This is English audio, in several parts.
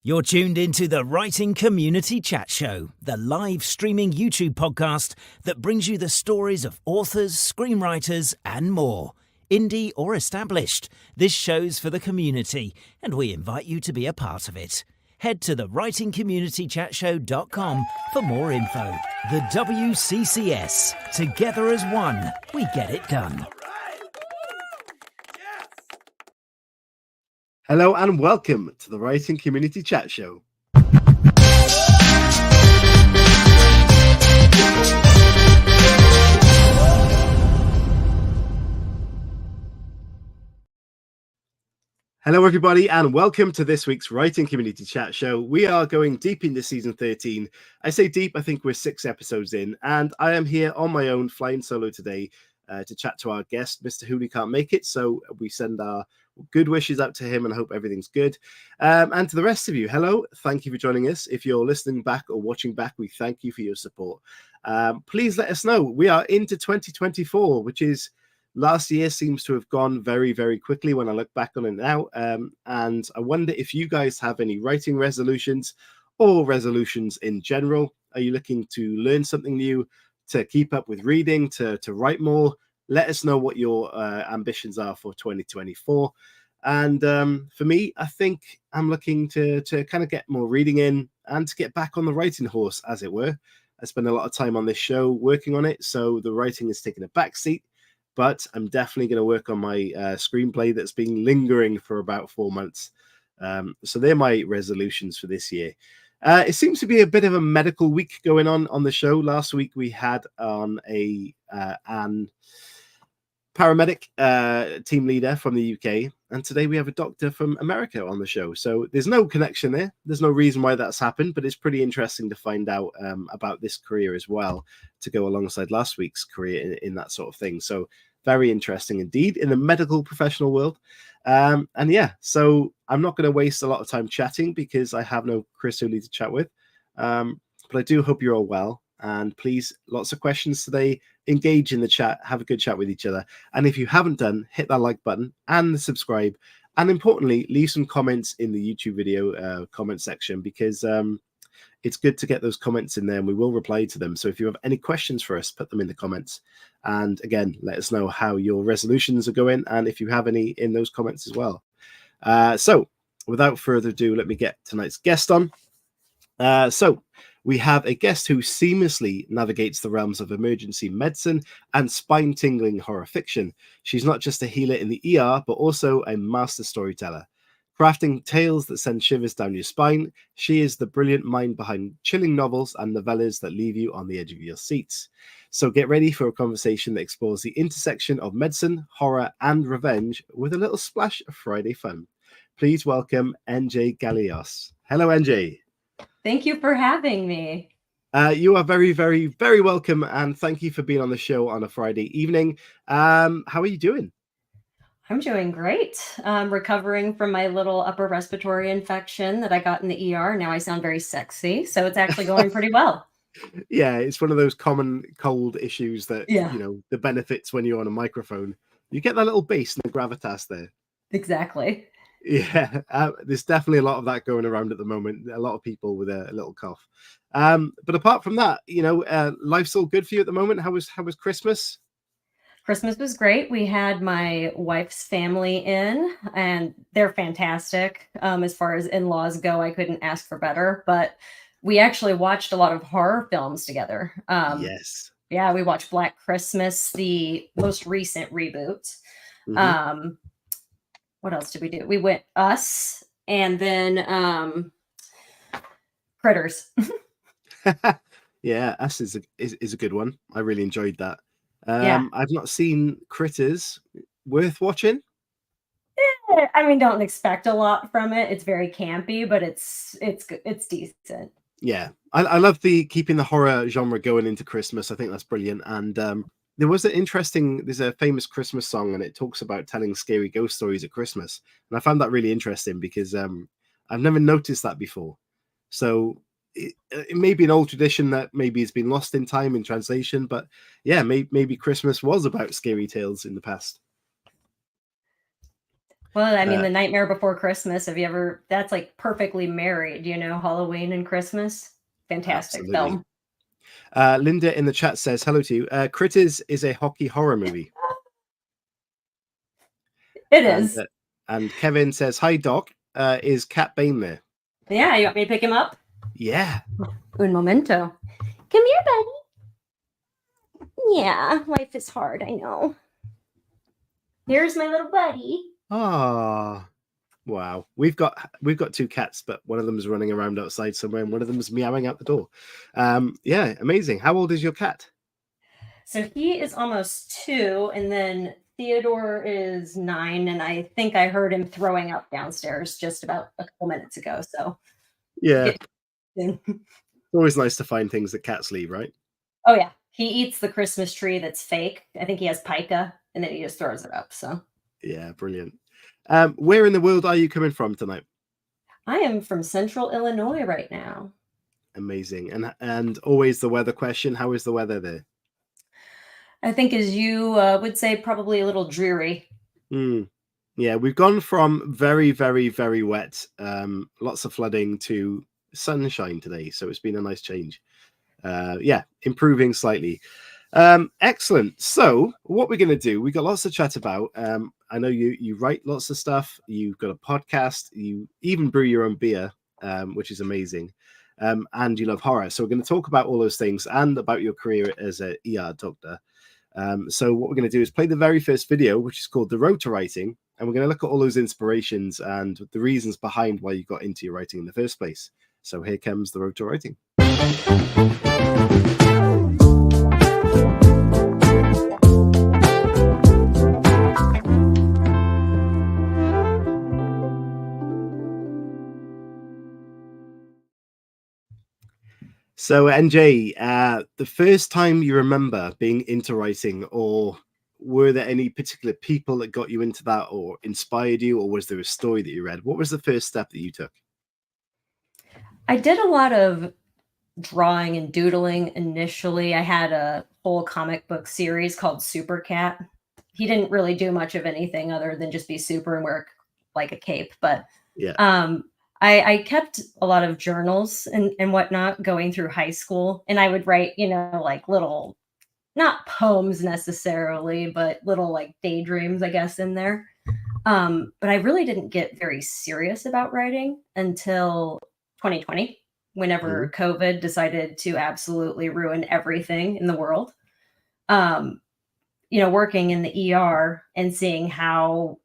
You're tuned into the Writing Community Chat Show, the live streaming YouTube podcast that brings you the stories of authors, screenwriters, and more. Indie or established, this show's for the community, and we invite you to be a part of it. Head to the writingcommunitychatshow.com for more info. The WCCS. Together as one, we get it done. Hello and welcome to the Writing Community Chat Show. Hello everybody and welcome to this week's Writing Community Chat Show. We are going deep into season 13. I say deep, I think we're 6 episodes in, and I am here on my own flying solo today to chat to our guest. Mr. Hooley can't make it, so we send our good wishes out to him and hope everything's good. And to the rest of you, hello, thank you for joining us. If you're listening back or watching back, we thank you for your support. Please let us know. We are into 2024, which is last year seems to have gone very, very quickly when I look back on it now. And I wonder if you guys have any writing resolutions or resolutions in general. Are you looking to learn something new, to keep up with reading, to write more? Let us know what your ambitions are for 2024. And for me, I think I'm looking to kind of get more reading in and to get back on the writing horse, as it were. I spend a lot of time on this show working on it, so the writing is taking a back seat. But I'm definitely going to work on my screenplay that's been lingering for about 4 months. So they're my resolutions for this year. It seems to be a bit of a medical week going on the show. Last week we had on an paramedic team leader from the UK, and today we have a doctor from America on the show. So there's no connection there. There's no reason why that's happened, but it's pretty interesting to find out about this career as well, to go alongside last week's career in that sort of thing. So very interesting indeed in the medical professional world. And yeah, so I'm not going to waste a lot of time chatting because I have no Chris Hooley to chat with. But I do hope you're all well. And please, lots of questions today. Engage in the chat, have a good chat with each other. And if you haven't done, hit that like button and the subscribe. And importantly, leave some comments in the YouTube video comment section, because it's good to get those comments in there and we will reply to them. So if you have any questions for us, put them in the comments. And again, let us know how your resolutions are going and if you have any in those comments as well. So without further ado, let me get tonight's guest on. So we have a guest who seamlessly navigates the realms of emergency medicine and spine-tingling horror fiction. She's not just a healer in the ER, but also a master storyteller. Crafting tales that send shivers down your spine, she is the brilliant mind behind chilling novels and novellas that leave you on the edge of your seats. So get ready for a conversation that explores the intersection of medicine, horror, and revenge with a little splash of Friday fun. Please welcome NJ Gallegos. Hello, NJ. Thank you for having me. You are very, very, very welcome, and thank you for being on the show on a Friday evening. How are you doing? I'm doing great. Recovering from my little upper respiratory infection that I got in the ER. Now I sound very sexy, so it's actually going pretty well. Yeah, it's one of those common cold issues that, you know, the benefits when you're on a microphone. You get that little bass and the gravitas there. Exactly. Yeah, there's definitely a lot of that going around at the moment. A lot of people with a little cough. But apart from that, you know, life's all good for you at the moment. How was Christmas? Christmas was great. We had my wife's family in, and they're fantastic. As far as in-laws go, I couldn't ask for better. But we actually watched a lot of horror films together. Yes. Yeah, we watched Black Christmas, the most recent reboot. Mm-hmm. What else did we do? We went Us, and then Critters. Yeah, Us is a good one. I really enjoyed that. Yeah. I've not seen Critters. Worth watching? I mean, don't expect a lot from it. It's very campy, but it's decent. Yeah, I love keeping the horror genre going into Christmas. I think that's brilliant. And there's a famous Christmas song, and it talks about telling scary ghost stories at Christmas. And I found that really interesting because I've never noticed that before. So it may be an old tradition that maybe has been lost in time in translation, but yeah, maybe Christmas was about scary tales in the past. Well, I mean, The Nightmare Before Christmas. Have you ever? That's like perfectly married. Halloween and Christmas. Fantastic Absolutely. film. Linda in the chat says hello to you. Critters is a hockey horror movie. It And is. and Kevin says, hi, Doc. Is Cat Bane there? Yeah, you want me to pick him up? Yeah. Un momento. Come here, buddy. Yeah, life is hard, I know. Here's my little buddy. Ah, wow. We've got two cats, but one of them is running around outside somewhere, and one of them is meowing out the door. Yeah, amazing. How old is your cat? So he is almost 2, and then Theodore is 9, and I think I heard him throwing up downstairs just about a couple minutes ago. So Yeah. it's Always nice to find things that cats leave, right? Oh yeah, he eats the Christmas tree that's fake. I think he has pica, and then he just throws it up. So Yeah, brilliant. Where in the world are you coming from tonight? I am from Central Illinois right now. Amazing. And always the weather question. How is the weather there? I think, as you would say, probably a little dreary. Yeah, we've gone from very, very, very wet, lots of flooding, to sunshine today. So it's been a nice change. Yeah, improving slightly. Excellent. So what we're going to do, we got lots to chat about. I know you write lots of stuff. You've got a podcast. You even brew your own beer, which is amazing. And you love horror. So we're going to talk about all those things and about your career as an ER doctor. So what we're going to do is play the very first video, which is called The Road to Writing. And we're going to look at all those inspirations and the reasons behind why you got into your writing in the first place. So here comes The Road to Writing. So NJ, the first time you remember being into writing, or were there any particular people that got you into that or inspired you, or was there a story that you read? What was the first step that you took? I did a lot of drawing and doodling initially. I had a whole comic book series called Super Cat. He didn't really do much of anything other than just be super and wear like a cape, but Yeah. I kept a lot of journals and whatnot going through high school, and I would write, like little, not poems necessarily, but little like daydreams, I guess, in there. But I really didn't get very serious about writing until 2020, whenever COVID decided to absolutely ruin everything in the world. Working in the ER and seeing how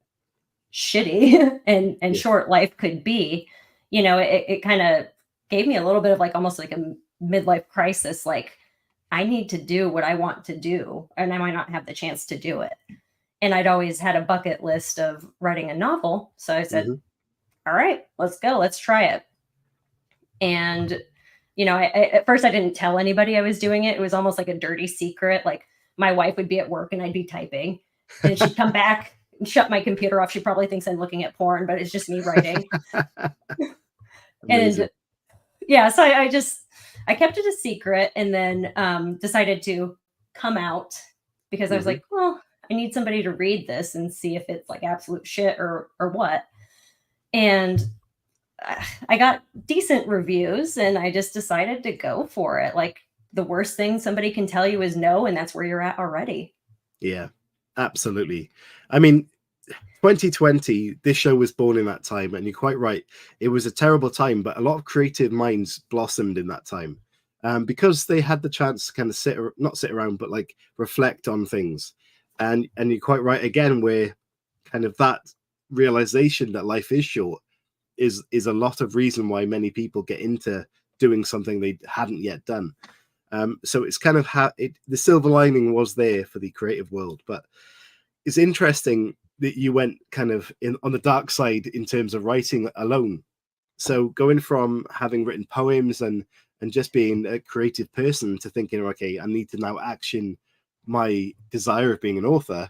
shitty and short life could be, it kind of gave me a little bit of like almost like a midlife crisis. Like, I need to do what I want to do, and I might not have the chance to do it. And I'd always had a bucket list of writing a novel. So I said, all right, let's go. Let's try it. And, at first I didn't tell anybody I was doing it. It was almost like a dirty secret. Like, my wife would be at work and I'd be typing, and she'd come back and shut my computer off. She probably thinks I'm looking at porn, but it's just me writing. And yeah, so I kept it a secret, and then decided to come out because I was like, well, I need somebody to read this and see if it's like absolute shit or what. And I got decent reviews, and I just decided to go for it. Like, the worst thing somebody can tell you is no, and that's where you're at already. Yeah, absolutely. I mean, 2020, this show was born in that time, and you're quite right. It was a terrible time, but a lot of creative minds blossomed in that time, because they had the chance to kind of not sit around, but like reflect on things. And you're quite right again, where kind of that realization that life is short is a lot of reason why many people get into doing something they hadn't yet done. So it's kind of the silver lining was there for the creative world. But it's interesting that you went kind of on the dark side in terms of writing alone. So going from having written poems and just being a creative person to thinking, okay, I need to now action my desire of being an author.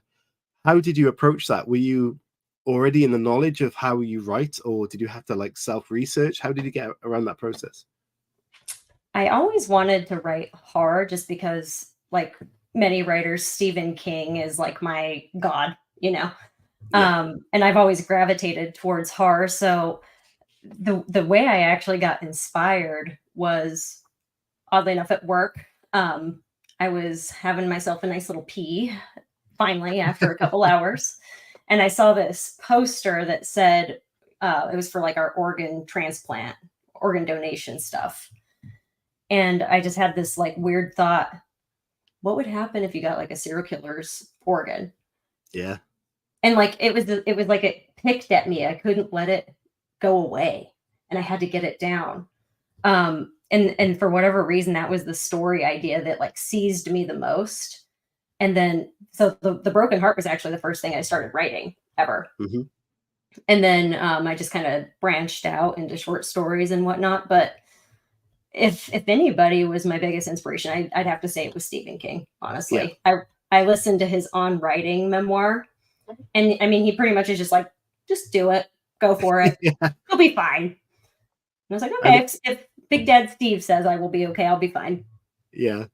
How did you approach that? Were you already in the knowledge of how you write, or did you have to like self-research? How did you get around that process? I always wanted to write horror just because, like many writers, Stephen King is like my god, And I've always gravitated towards horror. So the way I actually got inspired was, oddly enough, at work. I was having myself a nice little pee finally after a couple hours, and I saw this poster that said it was for like our organ transplant, organ donation stuff. And I just had this like weird thought: what would happen if you got like a serial killer's organ? Yeah. And like it was like it picked at me. I couldn't let it go away, and I had to get it down. And for whatever reason, that was the story idea that like seized me the most. And then so the broken heart was actually the first thing I started writing ever. Hmm. And then I just kind of branched out into short stories and whatnot. But if anybody was my biggest inspiration, I'd have to say it was Stephen King. Yeah. Honestly, I listened to his On Writing memoir, and I mean, he pretty much is just like, just do it, go for it, Yeah. you'll be fine. And I was like, And okay, if Big Dad Steve says I will be okay, I'll be fine. yeah.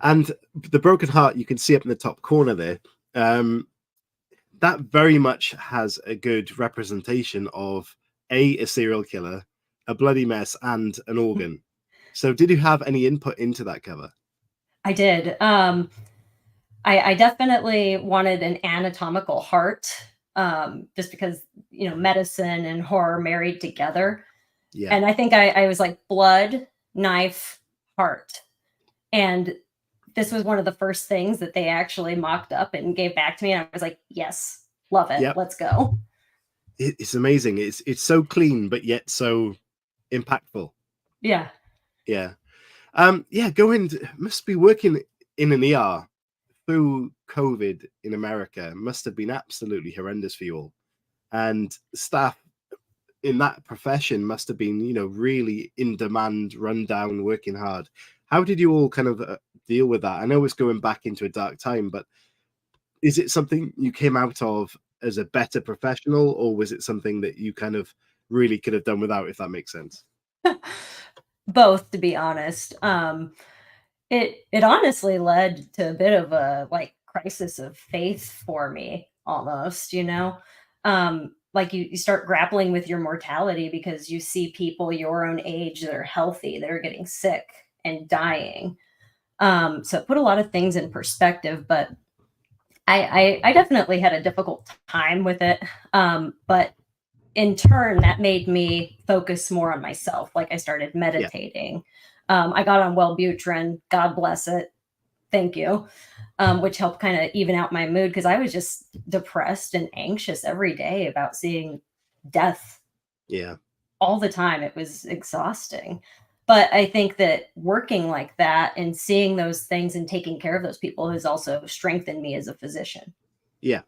And the broken heart you can see up in the top corner there. That very much has a good representation of a serial killer, a bloody mess, and an organ. So did you have any input into that cover? I did. I definitely wanted an anatomical heart, just because, you know, medicine and horror married together. Yeah. And I think I was like blood, knife, heart. And this was one of the first things that they actually mocked up and gave back to me. And I was like, yes, love it. Yep. Let's go. It's amazing. It's so clean, but yet so impactful. Yeah. Yeah. Yeah, must be working in an ER through COVID in America must have been absolutely horrendous for you all. And staff in that profession must have been, really in demand, run down, working hard. How did you all kind of deal with that? I know it's going back into a dark time, but is it something you came out of as a better professional, or was it something that you kind of really could have done without, if that makes sense? Both, to be honest. It honestly led to a bit of a like crisis of faith for me, almost, you know. Like you start grappling with your mortality because you see people your own age that are healthy that are getting sick and dying. So it put a lot of things in perspective, but I definitely had a difficult time with it. But in turn, that made me focus more on myself. Like I started Yeah. meditating. I got on Wellbutrin, God bless it. Thank you. Which helped kind of even out my mood because I was just depressed and anxious every day about seeing death Yeah. all the time. It was exhausting. But I think that working like that and seeing those things and taking care of those people has also strengthened me as a physician. Yeah.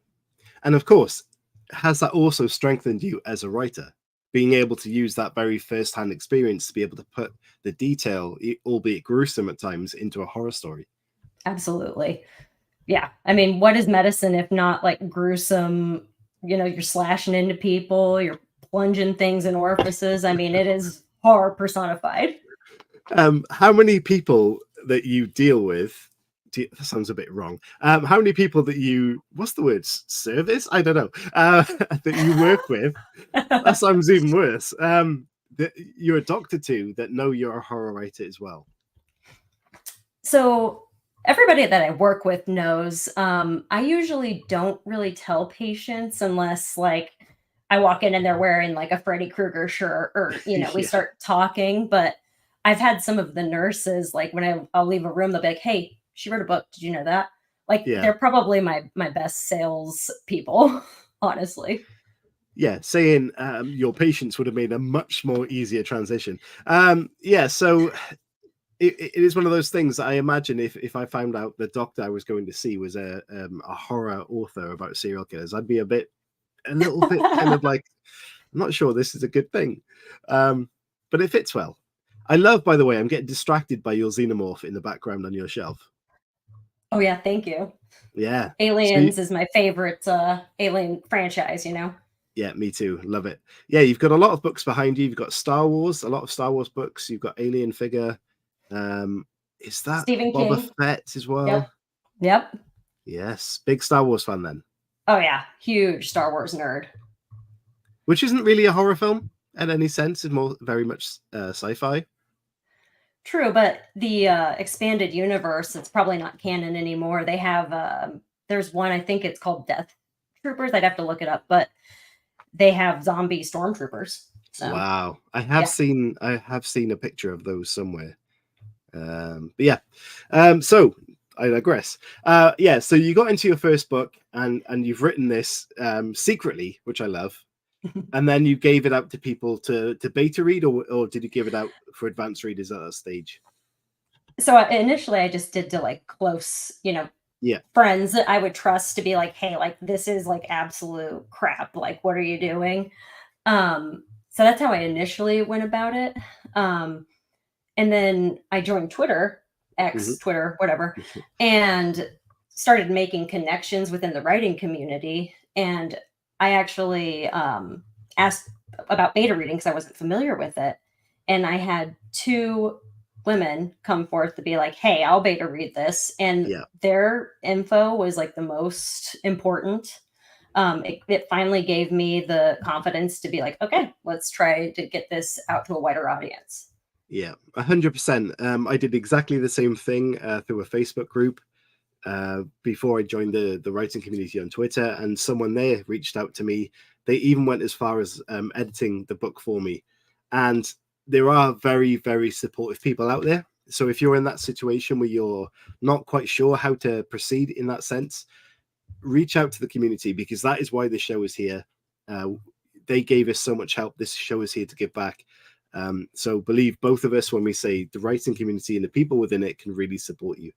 And of course, has that also strengthened you as a writer? Being able to use that very first-hand experience to be able to put the detail, albeit gruesome at times, into a horror story. Absolutely. Yeah. I mean, what is medicine if not like gruesome? You know, you're slashing into people, you're plunging things in orifices. I mean, it is horror personified. How many people that you deal with? That sounds a bit wrong. How many people that what's the word? Service? I don't know. That you work with. That sounds even worse. That you're a doctor to that know you're a horror writer as well. So everybody that I work with knows I usually don't really tell patients unless like I walk in and they're wearing like a Freddy Krueger shirt or, you know, we Yeah. start talking. But I've had some of the nurses, like when I'll leave a room, they'll be like, hey, she wrote a book. Did you know that? Like Yeah. they're probably my best sales people, honestly. Yeah, saying your patients would have made a much more easier transition. Yeah, so it is one of those things that I imagine if I found out the doctor I was going to see was a horror author about serial killers, I'd be a little bit kind of like, I'm not sure this is a good thing. But it fits well. I love, by the way, I'm getting distracted by your xenomorph in the background on your shelf. Oh yeah, thank you. Yeah. Aliens is my favorite alien franchise, you know. Yeah, me too. Love it. Yeah, you've got a lot of books behind you. You've got Star Wars, a lot of Star Wars books. You've got Alien figure. Is that Stephen Boba King. Fett as well? Yep. Yep. Yes, big Star Wars fan then. Oh yeah, huge Star Wars nerd. Which isn't really a horror film in any sense. It's more very much sci-fi. True, but the expanded universe, it's probably not canon anymore. They have there's one, I think it's called Death Troopers. I'd have to look it up, but they have zombie stormtroopers. So Wow, I yeah. have seen a picture of those somewhere. But yeah, so I digress. Yeah, so you got into your first book, and you've written this secretly, which I love. And then you gave it out to people to beta read, or did you give it out for advanced readers at that stage? So initially, I just did to like close, Yeah, friends that I would trust to be like, hey, like this is like absolute crap. Like, what are you doing? So that's how I initially went about it. And then I joined Twitter, X, Twitter, whatever, and started making connections within the writing community. And I actually asked about beta reading because I wasn't familiar with it. And I had two women come forth to be like, hey, I'll beta read this. And yeah, their info was like the most important. It finally gave me the confidence to be like, okay, let's try to get this out to a wider audience. yeah, 100%. I did exactly the same thing through a Facebook group before I joined the writing community on Twitter, and someone there reached out to me. They even went as far as editing the book for me, and there are very, very supportive people out there. So if you're in that situation where you're not quite sure how to proceed in that sense, reach out to the community, because that is why this show is here. They gave us so much help. This show is here to give back. So believe both of us when we say the writing community and the people within it can really support you.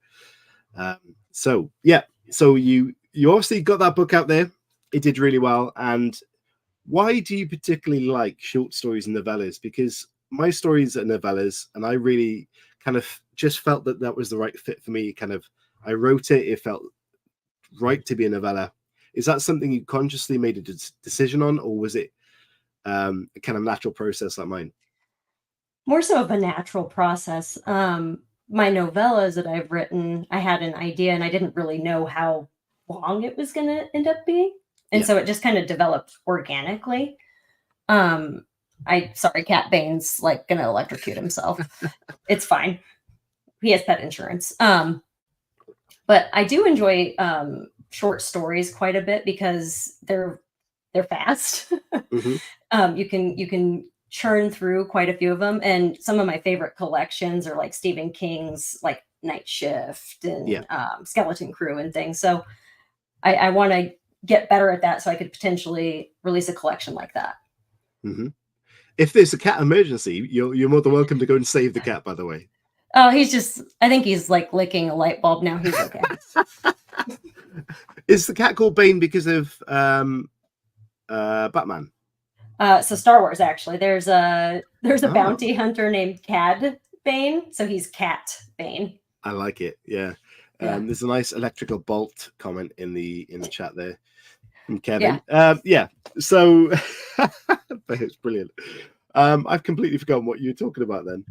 So yeah, so you obviously got that book out there. It did really well. And why do you particularly like short stories and novellas? Because my stories are novellas, and I really kind of just felt that that was the right fit for me. I wrote it. It felt right to be a novella. Is that something you consciously made a decision on, or was it a kind of natural process like mine? More so of a natural process. My novellas that I've written, I had an idea and I didn't really know how long it was going to end up being. And Yeah. so it just kind of developed organically. Sorry, Cat Bane's like going to electrocute himself. It's fine. He has pet insurance. But I do enjoy short stories quite a bit because they're fast. You can churn through quite a few of them, and some of my favorite collections are like Stephen King's like Night Shift and Yeah. Skeleton Crew and things. So I want to get better at that so I could potentially release a collection like that. If there's a cat emergency, you're more than welcome to go and save the cat, by the way. Oh, I think he's like licking a light bulb now. He's okay. Is the cat called Bane because of Batman? So Star Wars, actually, there's a bounty hunter named Cad Bane, so he's Cat Bane. I like it. Yeah. There's a nice electrical bolt comment in the chat there from Kevin. Yeah. So it's brilliant. I've completely forgotten what you were talking about then.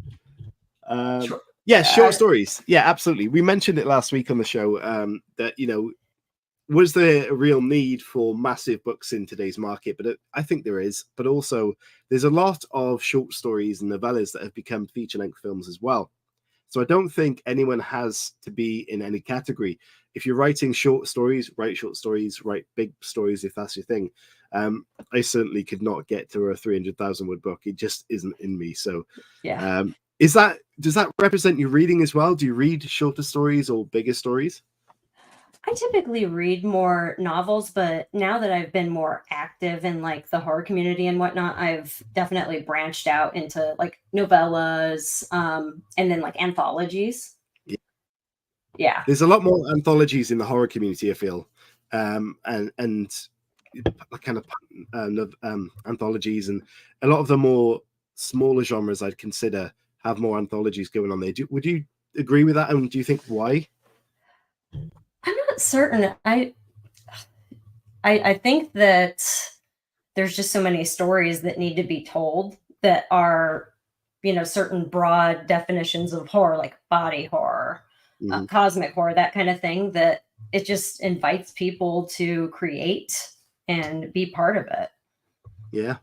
Sure. Yeah, short stories. Yeah, absolutely. We mentioned it last week on the show that was there a real need for massive books in today's market? But I think there is. But also, there's a lot of short stories and novellas that have become feature-length films as well. So I don't think anyone has to be in any category. If you're writing short stories, write short stories, write big stories if that's your thing. I certainly could not get to a 300,000 word book. It just isn't in me. So yeah. does that represent your reading as well? Do you read shorter stories or bigger stories? I typically read more novels, but now that I've been more active in like the horror community and whatnot, I've definitely branched out into like novellas, and then like anthologies. Yeah. There's a lot more anthologies in the horror community, I feel, and kind of anthologies, and a lot of the more smaller genres I'd consider have more anthologies going on there. Would you agree with that? And do you think why? I'm not certain. I think that there's just so many stories that need to be told that are, certain broad definitions of horror, like body horror, cosmic horror, that kind of thing, that it just invites people to create and be part of it. Yeah.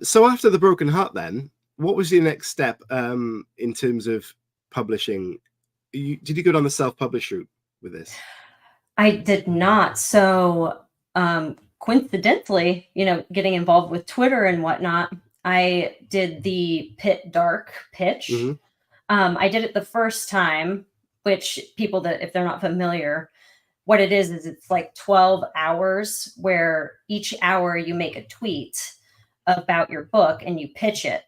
So after The Broken Heart, then, what was your next step in terms of publishing? Did you go down the self-published route with this? I did not. So, coincidentally, getting involved with Twitter and whatnot, I did the Pit Dark pitch. Mm-hmm. I did it the first time, which people that, if they're not familiar, what it is it's like 12 hours where each hour you make a tweet about your book and you pitch it.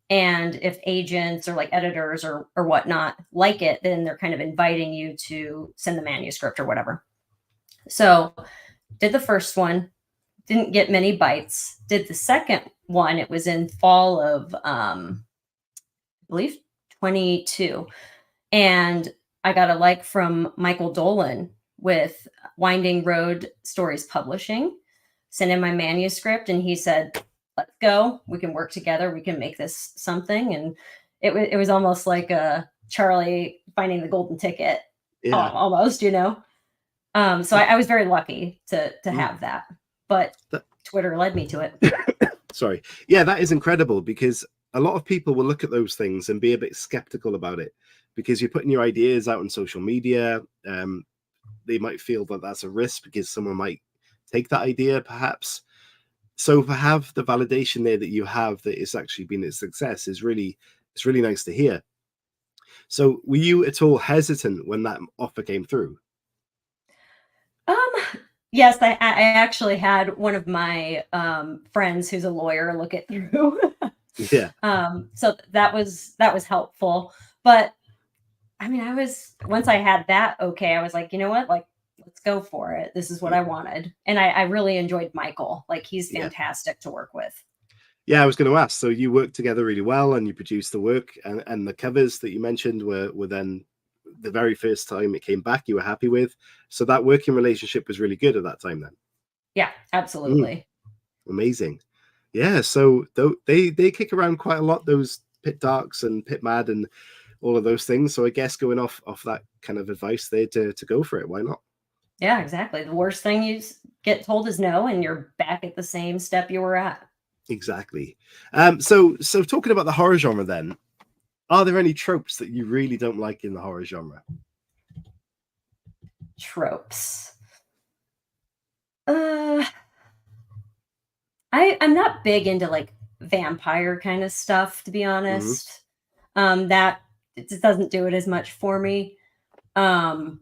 And if agents or like editors or whatnot like it, then they're kind of inviting you to send the manuscript or whatever. So did the first one, didn't get many bites. Did the second one, it was in fall of I believe 22. And I got a like from Michael Dolan with Winding Road Stories Publishing, sent in my manuscript, and he said, let's go. We can work together. We can make this something. And it was almost like a Charlie finding the golden ticket, almost, So I was very lucky to have that. But Twitter led me to it. Sorry. Yeah, that is incredible, because a lot of people will look at those things and be a bit skeptical about it, because you're putting your ideas out on social media. They might feel that that's a risk because someone might take that idea, perhaps. So to have the validation there that you have that it's actually been a success it's really nice to hear. So were you at all hesitant when that offer came through? Yes, I actually had one of my friends who's a lawyer look it through. Yeah. So that was helpful. But I mean, once I had that, okay, I was like, you know what? Like, let's go for it. This is what I wanted. And I really enjoyed Michael. Like, he's fantastic to work with. Yeah, I was going to ask. So you worked together really well, and you produced the work, and the covers that you mentioned were then the very first time it came back, you were happy with. So that working relationship was really good at that time then. Yeah, absolutely. Amazing. Yeah. So they kick around quite a lot, those Pit Darks and Pit Mad and all of those things. So I guess going off that kind of advice there to go for it, why not? Yeah, exactly. The worst thing you get told is no, and you're back at the same step you were at. Exactly. So talking about the horror genre then, are there any tropes that you really don't like in the horror genre? Tropes. I'm not big into like vampire kind of stuff, to be honest. That it just doesn't do it as much for me. Otherwise,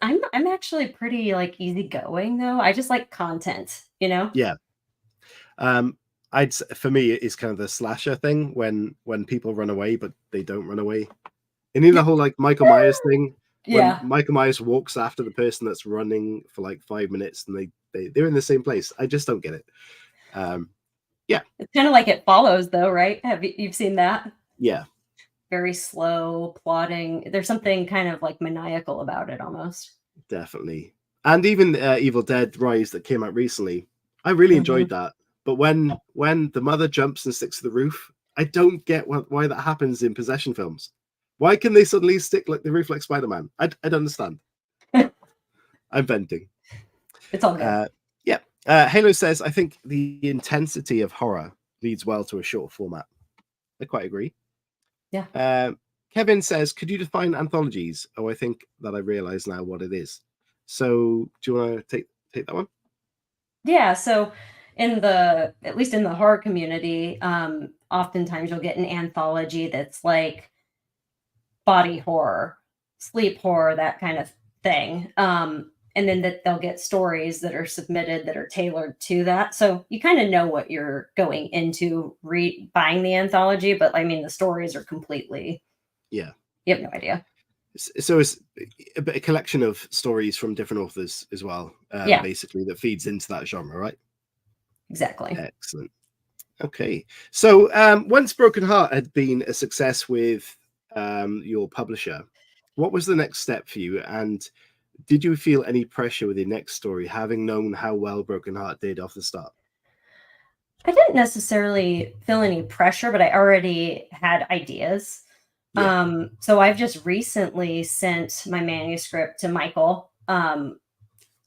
I'm actually pretty like easygoing though. I just like content, Yeah. For me, it's kind of the slasher thing when people run away, but they don't run away. And in the whole like Michael Myers thing, when Michael Myers walks after the person that's running for like 5 minutes and they're in the same place. I just don't get it. Yeah. It's kind of like It Follows though, right? You've seen that? Yeah. Very slow plotting. There's something kind of like maniacal about it almost. Definitely. And even Evil Dead Rise that came out recently, I really enjoyed that. But when the mother jumps and sticks to the roof, I don't get why that happens in possession films. Why can they suddenly stick like the roof like Spider-Man? I don't understand. I'm venting. It's all good. Halo says, I think the intensity of horror leads well to a short format. I quite agree. Yeah. Kevin says, could you define anthologies? Oh, I think that I realize now what it is. So do you want to take that one? Yeah. So at least in the horror community, oftentimes you'll get an anthology that's like body horror, sleep horror, that kind of thing. And then that they'll get stories that are submitted that are tailored to that. So you kind of know what you're going into buying the anthology, but I mean, the stories are completely, you have no idea. So it's a collection of stories from different authors as well, basically, that feeds into that genre, right? Exactly. Excellent. Okay. So once Broken Heart had been a success with your publisher, what was the next step for you? And did you feel any pressure with your next story, having known how well Broken Heart did off the start? I didn't necessarily feel any pressure, but I already had ideas. Yeah. So I've just recently sent my manuscript to Michael.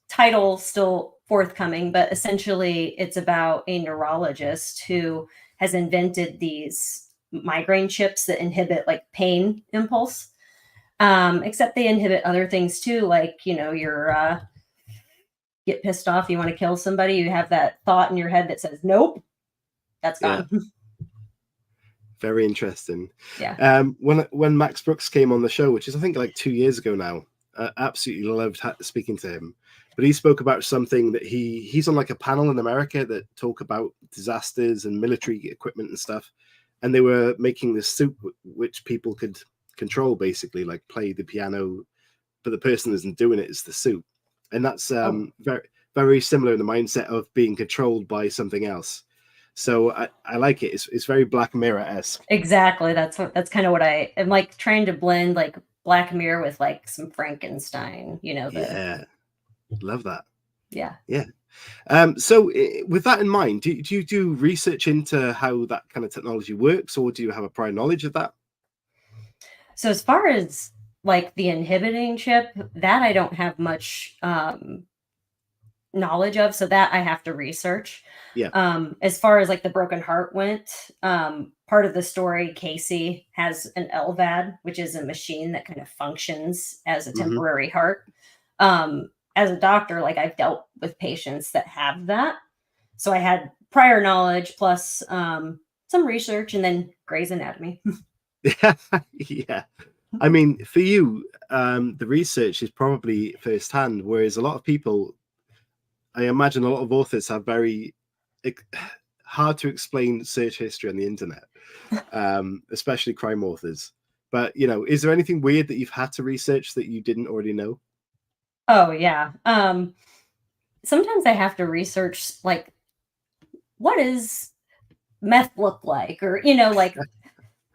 Title still forthcoming, but essentially it's about a neurologist who has invented these migraine chips that inhibit like pain impulse. Except they inhibit other things too, like you're get pissed off, you want to kill somebody, you have that thought in your head that says nope, that's Yeah. gone. Very interesting. Yeah. When Max Brooks came on the show, which is I think like 2 years ago now, absolutely loved speaking to him. But he spoke about something that he's on like a panel in America that talk about disasters and military equipment and stuff, and they were making this suit which people could control, basically like play the piano, but the person that isn't doing it is the suit, and that's Oh, very similar in the mindset of being controlled by something else. So I like it. It's very Black Mirror-esque. exactly. That's kind of what I am like trying to blend like Black Mirror with like some Frankenstein, the Yeah, love that. yeah. Yeah. So with that in mind, do you do research into how that kind of technology works, or do you have a prior knowledge of that? So as far as like the inhibiting chip, that I don't have much knowledge of, so that I have to research. Yeah. As far as like the broken heart went, part of the story, Casey has an LVAD, which is a machine that kind of functions as a Hmm. temporary heart. As a doctor, like I've dealt with patients that have that, so I had prior knowledge plus some research, and then Grey's Anatomy. Yeah. Yeah. I mean, for you, the research is probably firsthand, whereas a lot of people, I imagine a lot of authors have very hard to explain search history on the internet, especially crime authors. But, is there anything weird that you've had to research that you didn't already know? Oh yeah. Sometimes I have to research like what does meth look like, or like,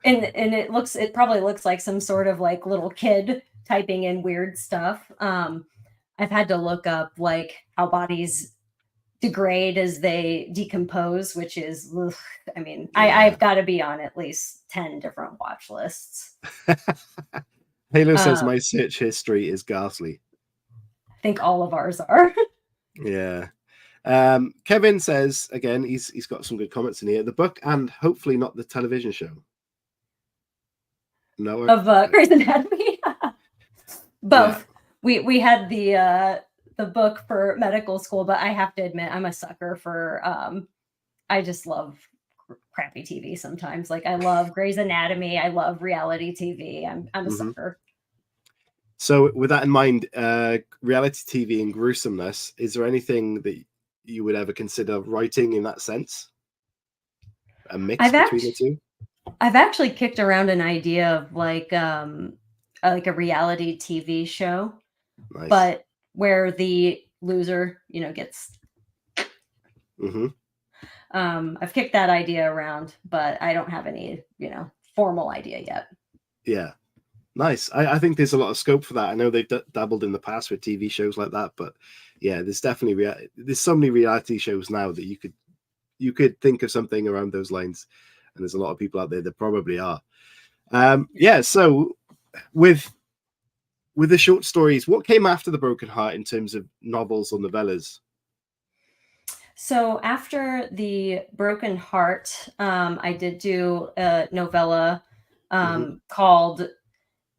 and it probably looks like some sort of like little kid typing in weird stuff. I've had to look up like how bodies degrade as they decompose, which is ugh, I mean, Yeah. I've got to be on at least 10 different watch lists. Halo says I my search history is ghastly. think all of ours are. Yeah. Kevin says again, he's got some good comments in here. The book and hopefully not the television show. No. Of Grey's Anatomy. Yeah. Both. We had the book for medical school, but I have to admit I'm a sucker for I just love crappy TV sometimes. Like I love Grey's Anatomy, I love reality TV. I'm a Hmm. sucker. So with that in mind, reality TV and gruesomeness, is there anything that you would ever consider writing in that sense? A mix I've between the actually two? I've actually kicked around an idea of like a reality TV show, Nice. but where the loser, gets Hmm. I've kicked that idea around, but I don't have any, formal idea yet. Yeah. Nice. I think there's a lot of scope for that. I know they've dabbled in the past with TV shows like that, but yeah, there's definitely there's so many reality shows now that you could think of something around those lines, and there's a lot of people out there that probably are. Yeah. So with the short stories, what came after the Broken Heart in terms of novels or novellas? So after the Broken Heart, I did do a novella Hmm. called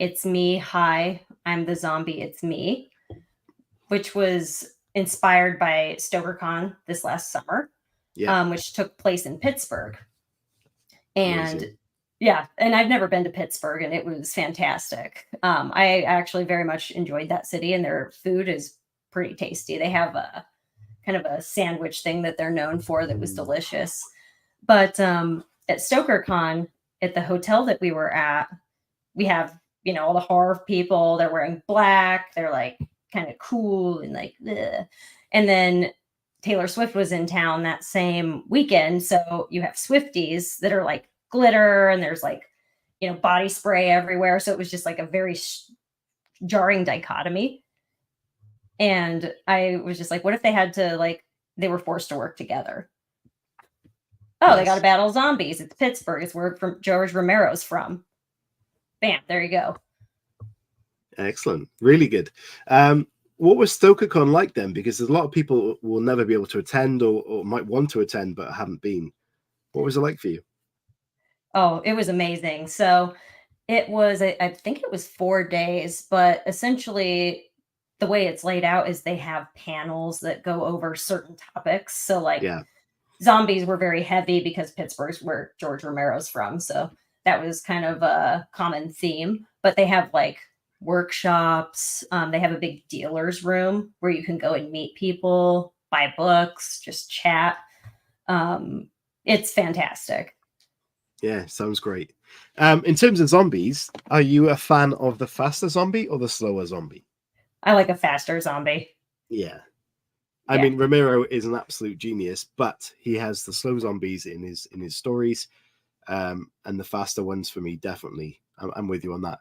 "It's Me, Hi, I'm the Zombie, It's Me," which was inspired by StokerCon this last summer, Yeah. which took place in Pittsburgh. And Amazing. yeah, and I've never been to Pittsburgh, and it was fantastic. I actually very much enjoyed that city, and their food is pretty tasty. They have a kind of a sandwich thing that they're known for that was Mm. delicious. But at StokerCon, at the hotel that we were at, we have, all the horror people. They're wearing black. They're like kind of cool and like, ugh. And then Taylor Swift was in town that same weekend. So you have Swifties that are like glitter, and there's like, body spray everywhere. So it was just like a very jarring dichotomy. And I was just like, what if they had to like, they were forced to work together? Oh, they got to Nice. battle zombies. It's Pittsburgh. It's where George Romero's from. bam, there you go. Excellent. Really good. What was StokerCon like then? Because there's a lot of people will never be able to attend or might want to attend but haven't been. What was it like for you? Oh, it was amazing. So it was, I think it was 4 days, but essentially the way it's laid out is they have panels that go over certain topics. So, like, Yeah. zombies were very heavy because Pittsburgh's where George Romero's from. So that was kind of a common theme. But they have like workshops. They have a big dealer's room where you can go and meet people, buy books, just chat. It's fantastic. Yeah, sounds great. In terms of zombies, are you a fan of the faster zombie or the slower zombie? I like a faster zombie. Yeah. I Yeah. mean, Romero is an absolute genius, but he has the slow zombies in his stories, and the faster ones for me, definitely. I'm with you on that.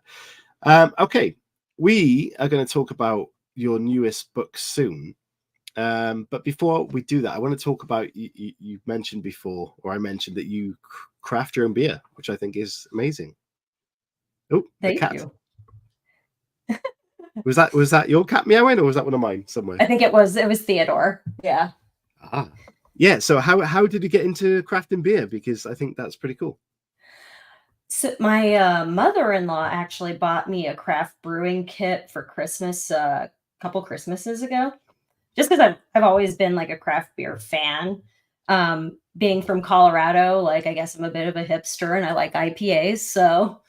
Okay, we are going to talk about your newest book soon. But before we do that, I want to talk about you mentioned before, or I mentioned that you craft your own beer, which I think is amazing. Oh, the Thank cat. you. Was that your cat meowing, or was that one of mine somewhere? I think it was Theodore. Yeah. Yeah. So how did you get into crafting beer? Because I think that's pretty cool. So my mother-in-law actually bought me a craft brewing kit for Christmas a couple Christmases ago. Just because I've always been like a craft beer fan. Being from Colorado, like I guess I'm a bit of a hipster and I like IPAs, so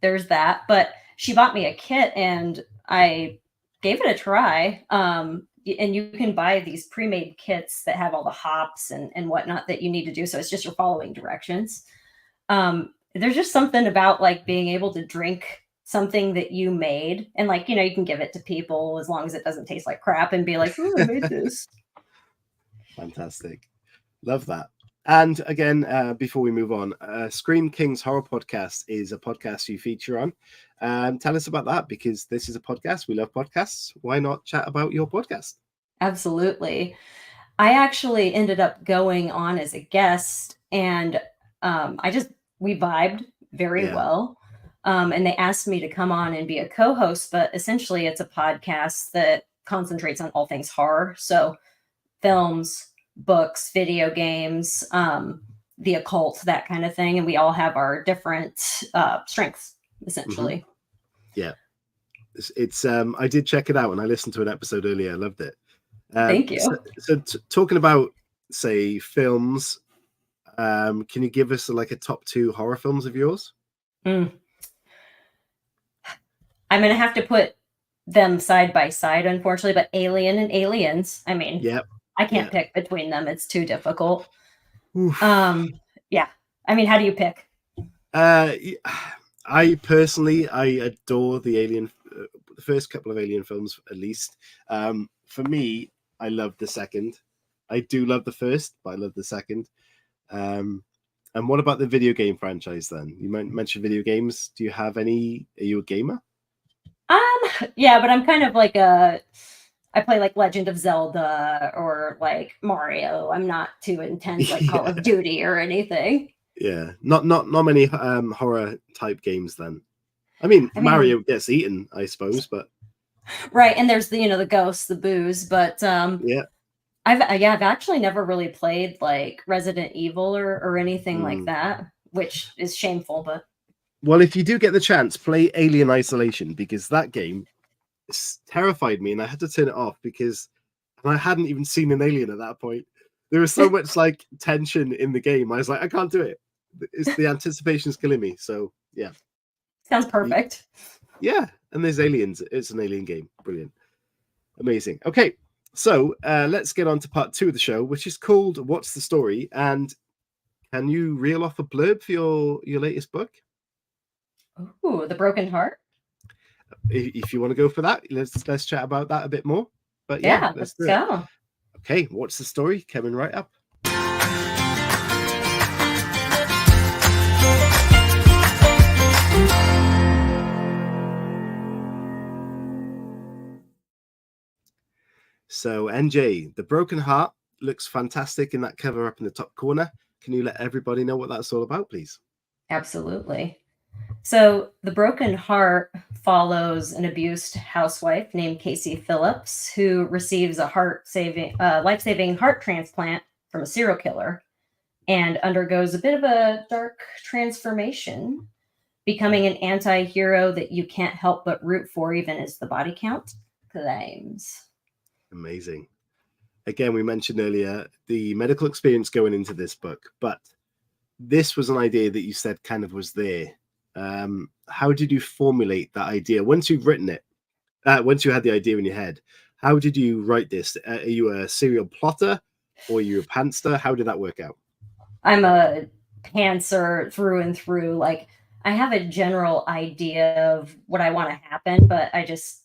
there's that. But she bought me a kit and I gave it a try. And you can buy these pre-made kits that have all the hops and whatnot that you need to do. So it's just you're following directions. There's just something about like being able to drink something that you made and like, you can give it to people as long as it doesn't taste like crap and be like, oh, I made this. Fantastic. Love that. And again, before we move on, Scream King's Horror Podcast is a podcast you feature on. Tell us about that, because this is a podcast. We love podcasts. Why not chat about your podcast? Absolutely. I actually ended up going on as a guest and we vibed very well. And they asked me to come on and be a co-host, but essentially it's a podcast that concentrates on all things horror. So films, books, video games, the occult, that kind of thing. And we all have our different strengths, essentially. Mm-hmm. Yeah. It's I did check it out and I listened to an episode earlier. I loved it. Thank you. So talking about, say, films, can you give us like a top 2 horror films of yours? I'm going to have to put them side by side, unfortunately, but Alien and Aliens, I mean, I can't pick between them. It's too difficult. Yeah. I mean, how do you pick? I personally, I adore the first couple of Alien films, at least. For me, I love the second. I do love the first, but I love the second. And what about the video game franchise then? You mentioned video games. Do you have any? Are you a gamer? Yeah, but I'm kind of like I play like Legend of Zelda or like Mario. I'm not too intense like Call of Duty or anything. Yeah, not many horror type games then. I mean, Mario gets eaten, I suppose, but right. And there's the ghosts, the booze, but I've actually never really played like Resident Evil or anything like that, which is shameful, but. Well, if you do get the chance, play Alien Isolation, because that game terrified me and I had to turn it off because I hadn't even seen an alien at that point. There was so much like tension in the game. I was like, I can't do it. It's the anticipation's killing me. So yeah. Sounds perfect. Yeah. And there's aliens. It's an alien game. Brilliant. Amazing. Okay. So let's get on to part 2 of the show, which is called What's the Story? And can you reel off a blurb for your latest book? Ooh, The Broken Heart. If you want to go for that, let's chat about that a bit more. But yeah, let's go. Okay, what's the story? Coming right up. So NJ, The Broken Heart looks fantastic in that cover up in the top corner. Can you let everybody know what that's all about, please? Absolutely. So, The Broken Heart follows an abused housewife named Casey Phillips who receives a life-saving heart transplant from a serial killer and undergoes a bit of a dark transformation, becoming an anti-hero that you can't help but root for even as the body count climbs. Amazing. Again, we mentioned earlier the medical experience going into this book, but this was an idea that you said kind of was there. How did you formulate that idea once you've written it? Once you had the idea in your head, how did you write this? Are you a serial plotter or are you a pantster? How did that work out? I'm a pantser through and through. Like, I have a general idea of what I want to happen, but I just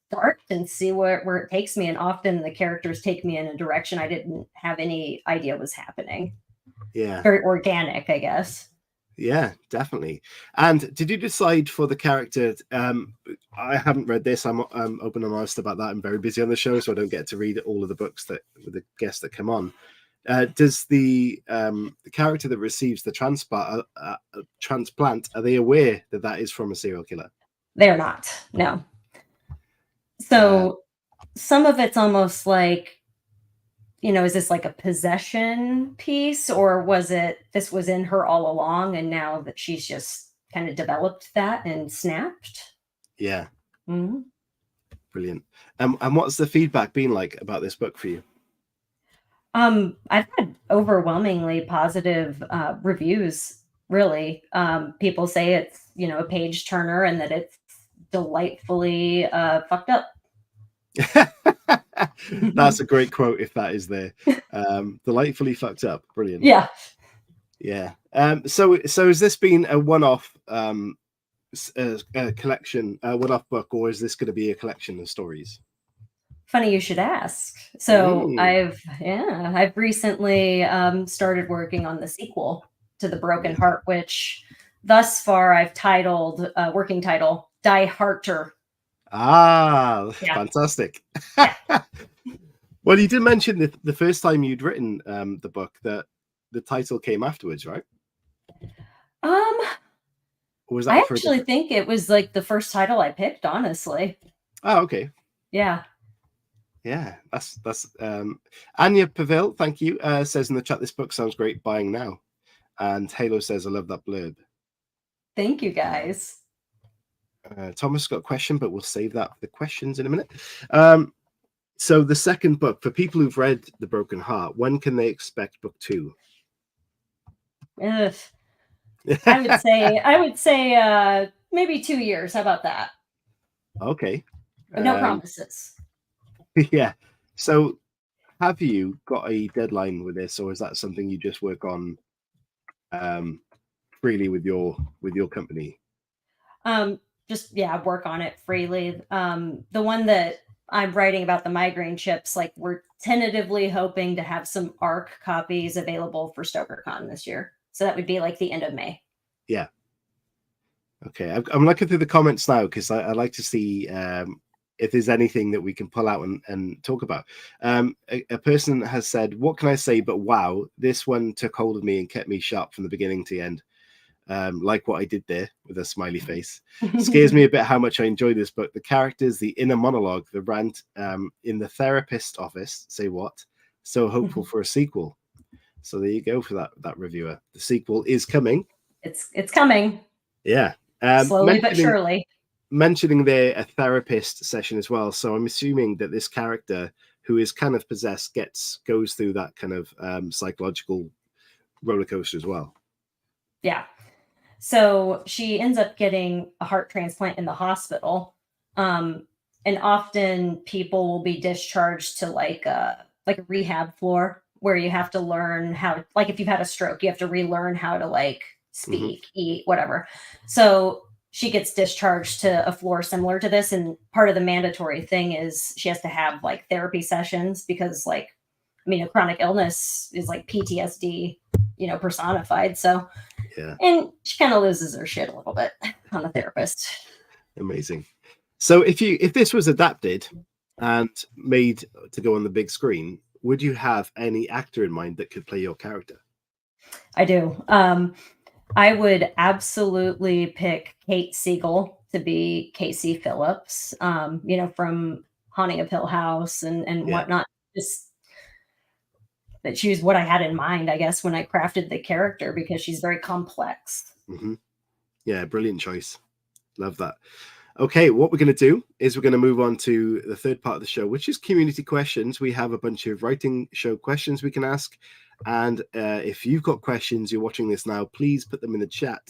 start and see where it takes me. And often the characters take me in a direction I didn't have any idea was happening. Yeah. Very organic, I guess. Yeah, definitely. And did you decide for the character? I haven't read this. I'm open and honest about that. I'm very busy on the show, so I don't get to read all of the books that with the guests that come on. Does the character that receives the transplant, are they aware that that is from a serial killer? They're not. No. So some of it's almost like, is this like a possession piece, or was it this was in her all along and now that she's just kind of developed that and snapped? Yeah. Mhm. Brilliant. And what's the feedback been like about this book for you? I've had overwhelmingly positive reviews, really. People say it's, a page turner and that it's delightfully fucked up. That's a great quote if that is there. Delightfully fucked up. Brilliant. Yeah. Yeah. So has this been a one-off collection, one-off book, or is this going to be a collection of stories? Funny you should ask. So I've recently started working on the sequel to The Broken Heart, which thus far I've titled working title Die Harter. Fantastic. Yeah. Well, you did mention the first time you'd written the book that the title came afterwards, right? Or was that I actually think it was like the first title I picked, honestly. Oh, okay. Yeah. Yeah, that's Anya Pavel, thank you, says in the chat, this book sounds great, buying now. And Halo says, I love that blurb. Thank you, guys. Thomas got a question, but we'll save that for the questions in a minute. So the second book, for people who've read The Broken Heart, when can they expect book 2? I would say maybe 2 years. How about that? Okay. But no promises. Yeah. So have you got a deadline with this, or is that something you just work on freely with your company? Work on it freely. The one that I'm writing about, the migraine chips, like we're tentatively hoping to have some ARC copies available for StokerCon this year. So that would be like the end of May. Yeah. Okay. I'm looking through the comments now because I'd like to see if there's anything that we can pull out and talk about. A person has said, what can I say but wow, this one took hold of me and kept me sharp from the beginning to the end. Like what I did there with a smiley face. Scares me a bit how much I enjoy this book. The characters, the inner monologue, the rant in the therapist office. Say what? So hopeful for a sequel. So there you go for that reviewer. The sequel is coming. It's coming. Yeah. Slowly but surely. Mentioning there a therapist session as well. So I'm assuming that this character who is kind of possessed goes through that kind of psychological roller coaster as well. Yeah. So she ends up getting a heart transplant in the hospital. And often people will be discharged to like a rehab floor where you have to learn how, like if you've had a stroke, you have to relearn how to like speak, eat, whatever. So she gets discharged to a floor similar to this. And part of the mandatory thing is she has to have like therapy sessions because a chronic illness is like PTSD, personified. So, yeah. And she kind of loses her shit a little bit on the therapist. Amazing. So if this was adapted and made to go on the big screen, would you have any actor in mind that could play your character? I do. I would absolutely pick Kate Siegel to be Casey Phillips, from Haunting of Hill House and Yeah. whatnot. Just that she was what I had in mind, I guess, when I crafted the character because she's very complex. Hmm. Yeah, brilliant choice. Love that. Okay, what we're going to do is we're going to move on to the third part of the show, which is community questions. We have a bunch of writing show questions we can ask. And if you've got questions, you're watching this now, please put them in the chat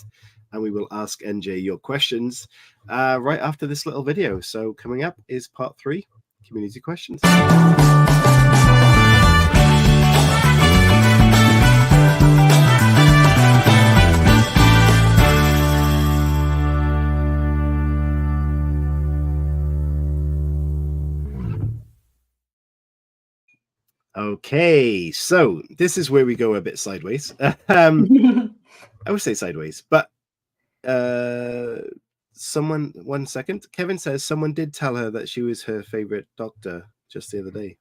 and we will ask NJ your questions right after this little video. So coming up is part 3, community questions. Okay, so this is where we go a bit sideways. I would say sideways, but someone, 1 second. Kevin says someone did tell her that she was her favorite doctor just the other day.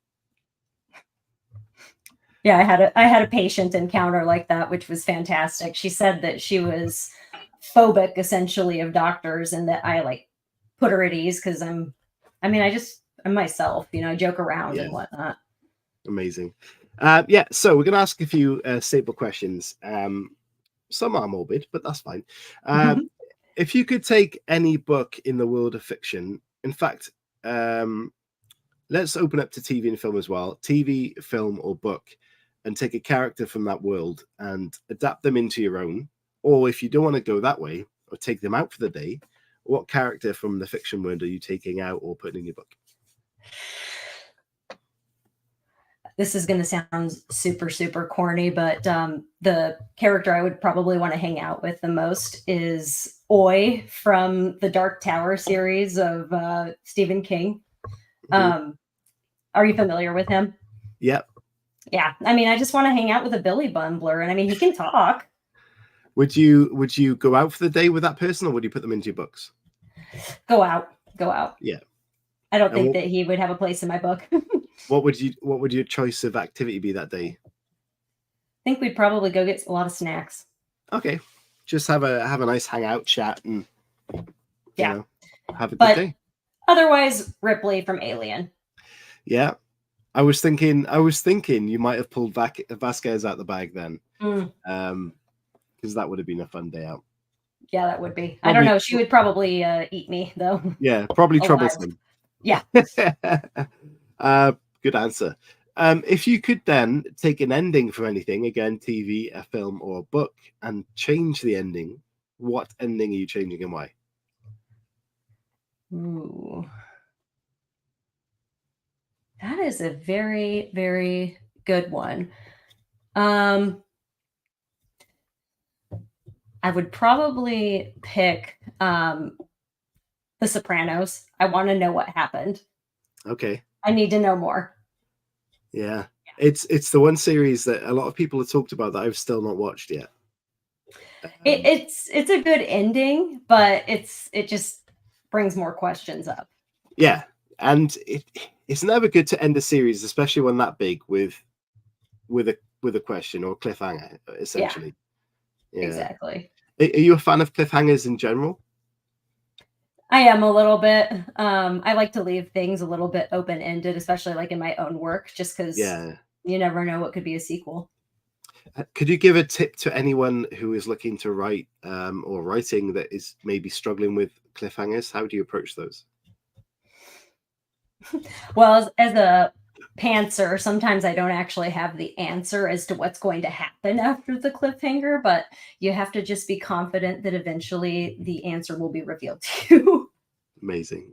Yeah, I had a patient encounter like that, which was fantastic. She said that she was phobic essentially of doctors and that I like put her at ease because I'm myself, I joke around and whatnot. Amazing. So we're going to ask a few staple questions. Some are morbid, but that's fine. If you could take any book in the world of fiction, in fact, let's open up to TV and film as well, TV, film, or book, and take a character from that world and adapt them into your own. Or if you don't want to go that way or take them out for the day, what character from the fiction world are you taking out or putting in your book? This is going to sound super, super corny, but the character I would probably want to hang out with the most is Oi from the Dark Tower series of Stephen King. Mm-hmm. Are you familiar with him? Yep. Yeah. I just want to hang out with a Billy Bumbler, and he can talk. Would you go out for the day with that person, or would you put them into your books? Go out. Yeah. I don't think that he would have a place in my book. What would your choice of activity be that day? I think we'd probably go get a lot of snacks. Okay. Just have a nice hangout, chat, and have a good day. Otherwise, Ripley from Alien. Yeah. I was thinking you might have pulled Vasquez out the bag then. Because that would have been a fun day out. Yeah, that would be. I don't know. She would probably eat me, though. Yeah, probably troublesome. Yeah. Good answer. If you could then take an ending from anything, again, TV, a film, or a book, and change the ending, what ending are you changing and why? Ooh. That is a very, very good one. I would probably pick The Sopranos. I want to know what happened. Okay. I need to know more. Yeah. It's the one series that a lot of people have talked about that I've still not watched yet. It's a good ending, but it just brings more questions up. Yeah. And it's never good to end a series, especially one that big, with a question or a cliffhanger, essentially. Yeah. Exactly. Are you a fan of cliffhangers in general? I am a little bit. I like to leave things a little bit open-ended, especially like in my own work, just because you never know what could be a sequel. Could you give a tip to anyone who is looking to write or writing that is maybe struggling with cliffhangers? How do you approach those? Well, as a pantser, sometimes I don't actually have the answer as to what's going to happen after the cliffhanger, but you have to just be confident that eventually the answer will be revealed to you. Amazing.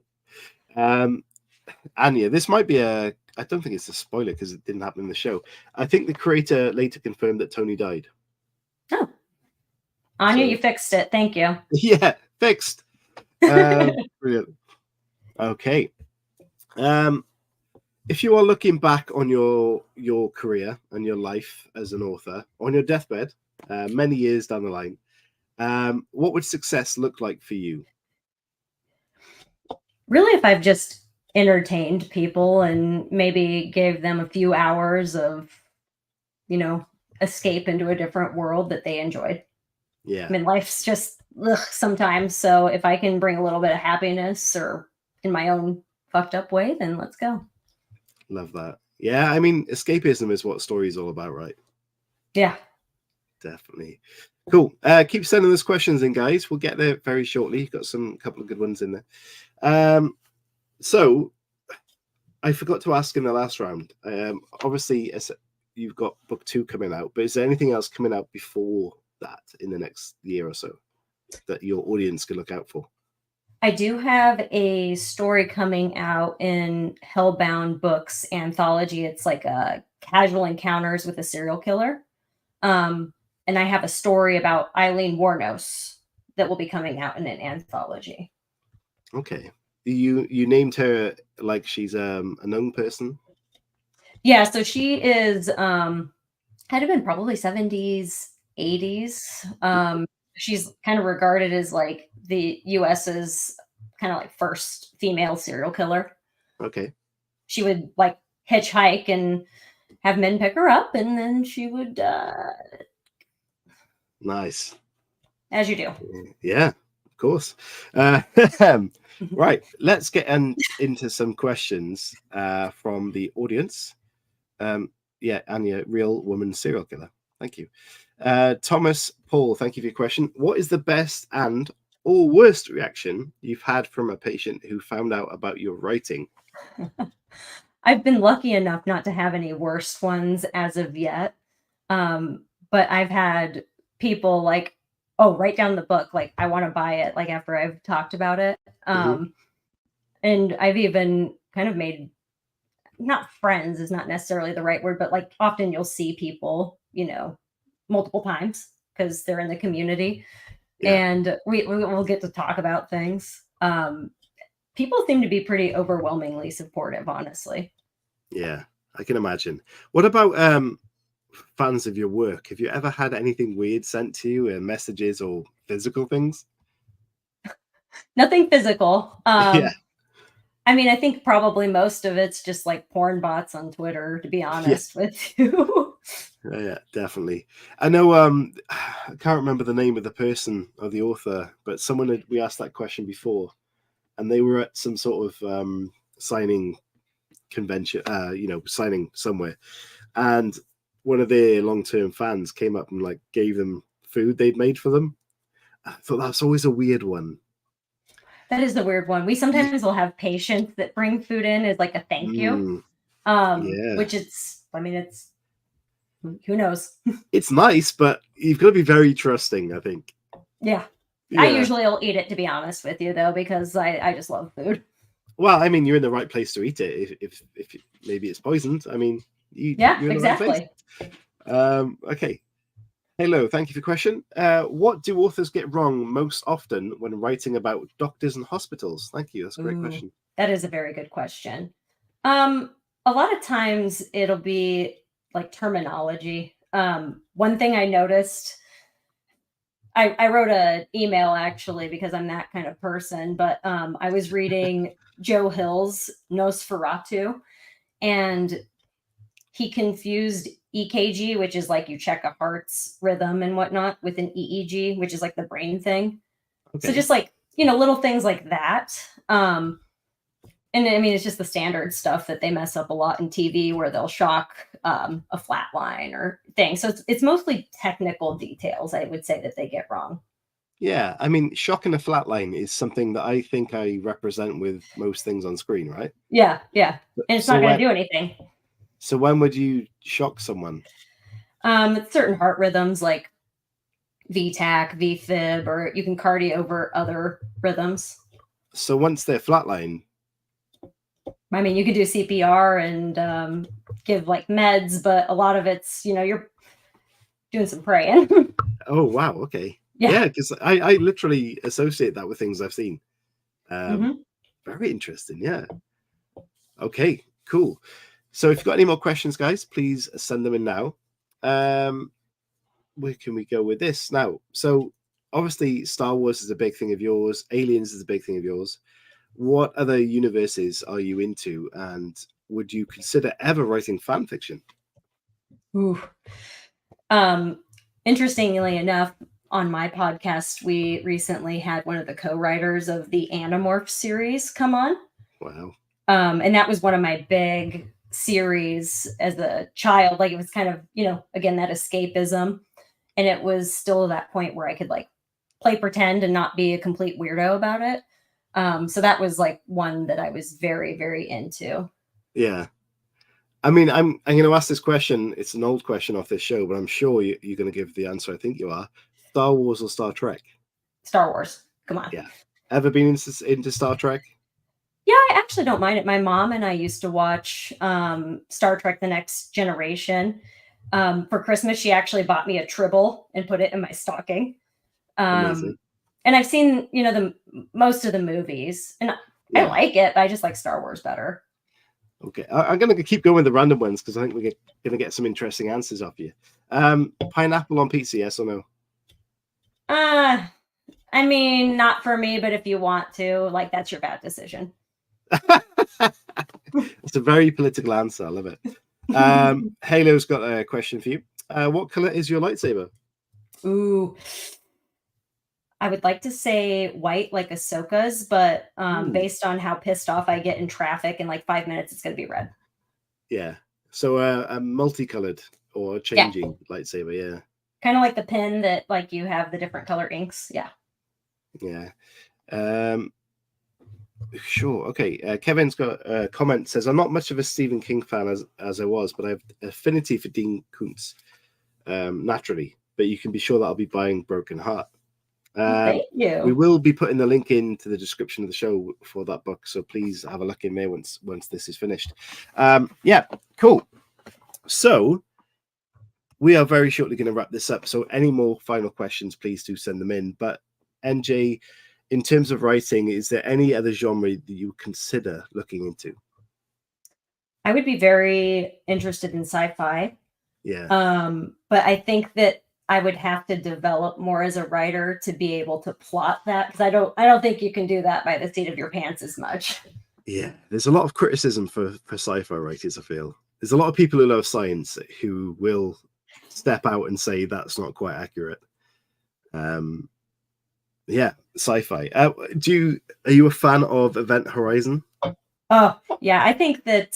Anya, this might be I don't think it's a spoiler because it didn't happen in the show. I think the creator later confirmed that Tony died. Oh. Anya, you fixed it. Thank you. Yeah, fixed. Brilliant. Okay. If you are looking back on your career and your life as an author on your deathbed, many years down the line, what would success look like for you? Really, if I've just entertained people and maybe gave them a few hours of, escape into a different world that they enjoyed. Yeah. I mean, life's just sometimes. So if I can bring a little bit of happiness or in my own fucked up way, then let's go. Love that. Yeah, I mean, escapism is what story is all about, right? Yeah. Definitely. Cool. Keep sending us questions in, guys. We'll get there very shortly. Got some couple of good ones in there. So I forgot to ask in the last round. Obviously, you've got book 2 coming out, but is there anything else coming out before that in the next year or so that your audience can look out for? I do have a story coming out in Hellbound Books anthology. It's like a casual encounters with a serial killer. And I have a story about Eileen Warnos that will be coming out in an anthology. Okay. You named her like she's a known person? Yeah, so she is had have been probably 70s, 80s. She's kind of regarded as like the US's kind of like first female serial killer. Okay. She would like hitchhike and have men pick her up, and then she would Nice. as you do. Yeah, of course. Right, let's get into some questions from the audience. Yeah, Anya, real woman serial killer. Thank you. Thomas Paul, thank you for your question. What is the best and or worst reaction you've had from a patient who found out about your writing? I've been lucky enough not to have any worse ones as of yet. But I've had people like, oh, write down the book. Like, I want to buy it, like after I've talked about it. And I've even kind of made, not friends is not necessarily the right word, but like often you'll see people, multiple times because they're in the community. Yeah. And we'll get to talk about things. People seem to be pretty overwhelmingly supportive, honestly. Yeah, I can imagine. What about fans of your work? Have you ever had anything weird sent to you, messages or physical things? Nothing physical. Yeah. I mean, I think probably most of it's just like porn bots on Twitter, to be honest with you. Yeah, definitely. I know. I can't remember the name of the person or the author, but we asked that question before, and they were at some sort of signing convention, signing somewhere, and one of their long-term fans came up and like gave them food they'd made for them. I thought that's always a weird one. That is the weird one. We sometimes will have patients that bring food in as like a thank you. Which it's who knows? It's nice, but you've got to be very trusting, I think. Yeah. I usually will eat it, to be honest with you, though, because I just love food. Well, I mean, you're in the right place to eat it. If maybe it's poisoned, I mean, you're exactly. In the right place. Okay. Hello, thank you for the question. What do authors get wrong most often when writing about doctors and hospitals? Thank you. That's a great question. That is a very good question. A lot of times it'll be like terminology. One thing I noticed, I wrote an email actually because I'm that kind of person, but I was reading Joe Hill's Nosferatu, and he confused EKG, which is like you check a heart's rhythm and whatnot, with an EEG, which is like the brain thing. Okay. So just like, little things like that. And I mean, it's just the standard stuff that they mess up a lot in TV where they'll shock a flat line or thing. So it's mostly technical details, I would say, that they get wrong. Yeah, I mean, shocking a flat line is something that I think I represent with most things on screen, right? Yeah. And it's not going to do anything. So when would you shock someone? Certain heart rhythms like VTAC, VFib, or you can cardio over other rhythms. So once they're flatline, I mean, you can do CPR and give like meds, but a lot of it's, you're doing some praying. Oh, wow. Okay. Yeah, because I literally associate that with things I've seen. Very interesting. Yeah. Okay, cool. So if you've got any more questions, guys, please send them in now. Where can we go with this now? So obviously Star Wars is a big thing of yours. Aliens is a big thing of yours. What other universes are you into, and would you consider ever writing fan fiction? Ooh. Interestingly enough, on my podcast, we recently had one of the co-writers of the Animorph series come on. Wow. And that was one of my big series as a child. Like, it was kind of, again, that escapism. And it was still that point where I could like play pretend and not be a complete weirdo about it. So that was like one that I was very, very into. Yeah. I mean, I'm going to ask this question. It's an old question off this show, but I'm sure you're going to give the answer. I think you are. Star Wars or Star Trek? Star Wars. Come on. Yeah. Ever been into Star Trek? Yeah, I actually don't mind it. My mom and I used to watch Star Trek: The Next Generation. For Christmas, she actually bought me a Tribble and put it in my stocking. Amazing. And I've seen, the most of the movies, and I like it, but I just like Star Wars better. Okay, I'm going to keep going with the random ones because I think we're going to get some interesting answers off you. Pineapple on pizza, yes or no? I mean, not for me, but if you want to, like, that's your bad decision. It's a very political answer. I love it. Halo's got a question for you. What color is your lightsaber? Ooh. I would like to say white like Ahsoka's, but based on how pissed off I get in traffic, in like 5 minutes, it's going to be red. Yeah. So a multicolored or changing lightsaber, yeah. Kind of like the pen that like you have the different color inks. Yeah. Yeah. Sure. Okay. Kevin's got a comment, says, I'm not much of a Stephen King fan as I was, but I have affinity for Dean Koontz naturally. But you can be sure that I'll be buying Broken Heart. Thank you. We will be putting the link into the description of the show for that book, so please have a look in there once this is finished. Yeah, cool. So we are very shortly going to wrap this up. So any more final questions, please do send them in. But NJ, in terms of writing, is there any other genre that you consider looking into? I would be very interested in sci-fi. Yeah. But I think that I would have to develop more as a writer to be able to plot that, because I don't think you can do that by the seat of your pants as much. Yeah, there's a lot of criticism for sci-fi writers, I feel. There's a lot of people who love science who will step out and say that's not quite accurate. Yeah, sci-fi. Are you a fan of Event Horizon? Oh, yeah, I think that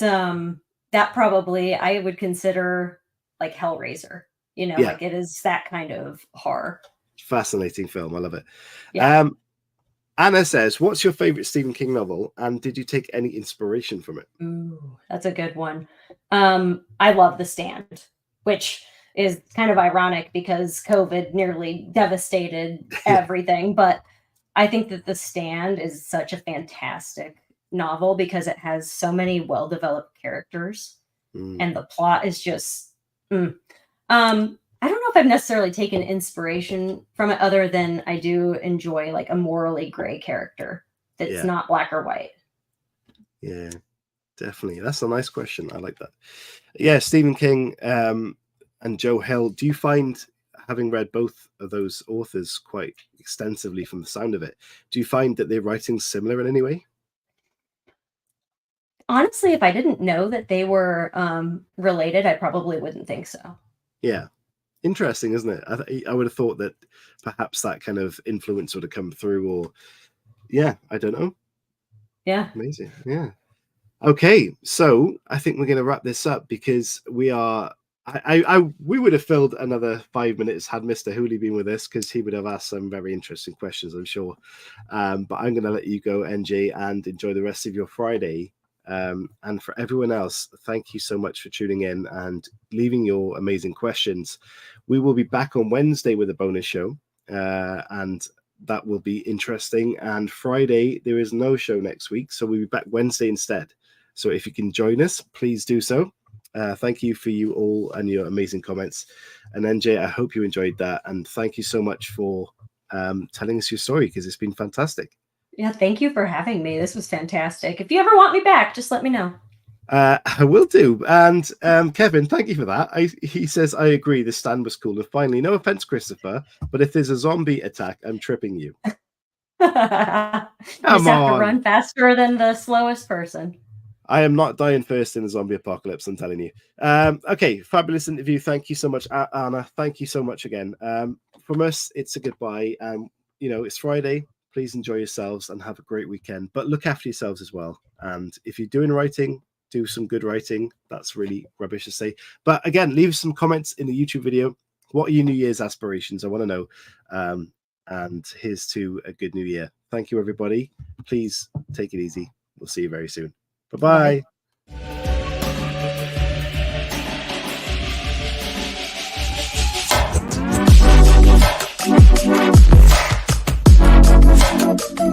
that probably I would consider like Hellraiser. Like it is that kind of horror. Fascinating film. I love it. Yeah. Anna says, what's your favorite Stephen King novel? And did you take any inspiration from it? Ooh, that's a good one. I love The Stand, which is kind of ironic because COVID nearly devastated everything. But I think that The Stand is such a fantastic novel because it has so many well-developed characters and the plot is just... I don't know if I've necessarily taken inspiration from it other than I do enjoy like a morally gray character that's not black or white. Yeah, definitely. That's a nice question. I like that. Yeah, Stephen King and Joe Hill. Do you find, having read both of those authors quite extensively from the sound of it, do you find that their writing's similar in any way? Honestly, if I didn't know that they were related, I probably wouldn't think so. Yeah. Interesting, isn't it? I would have thought that perhaps that kind of influence would have come through, or I don't know. Yeah. Amazing. Yeah. Okay, so I think we're going to wrap this up because we would have filled another 5 minutes had Mr. Hooley been with us, because he would have asked some very interesting questions, I'm sure. But I'm going to let you go, NJ, and enjoy the rest of your Friday. And for everyone else, thank you so much for tuning in and leaving your amazing questions. We will be back on Wednesday with a bonus show, and that will be interesting. And Friday, there is no show next week, so we'll be back Wednesday instead. So if you can join us, please do so. Thank you for you all and your amazing comments. And NJ, I hope you enjoyed that. And thank you so much for telling us your story, because it's been fantastic. Yeah, thank you for having me. This was fantastic. If you ever want me back, just let me know. I will do. And Kevin, thank you for that. He says, I agree, the stand was cool. And finally, no offense, Christopher, but if there's a zombie attack, I'm tripping you. You just have to run faster than the slowest person. I am not dying first in the zombie apocalypse, I'm telling you. Okay, fabulous interview. Thank you so much, Anna. Thank you so much again. From us, it's a goodbye. It's Friday. Please enjoy yourselves and have a great weekend. But look after yourselves as well. And if you're doing writing, do some good writing. That's really rubbish to say. But again, leave some comments in the YouTube video. What are your New Year's aspirations? I want to know. And here's to a good New Year. Thank you, everybody. Please take it easy. We'll see you very soon. Bye-bye.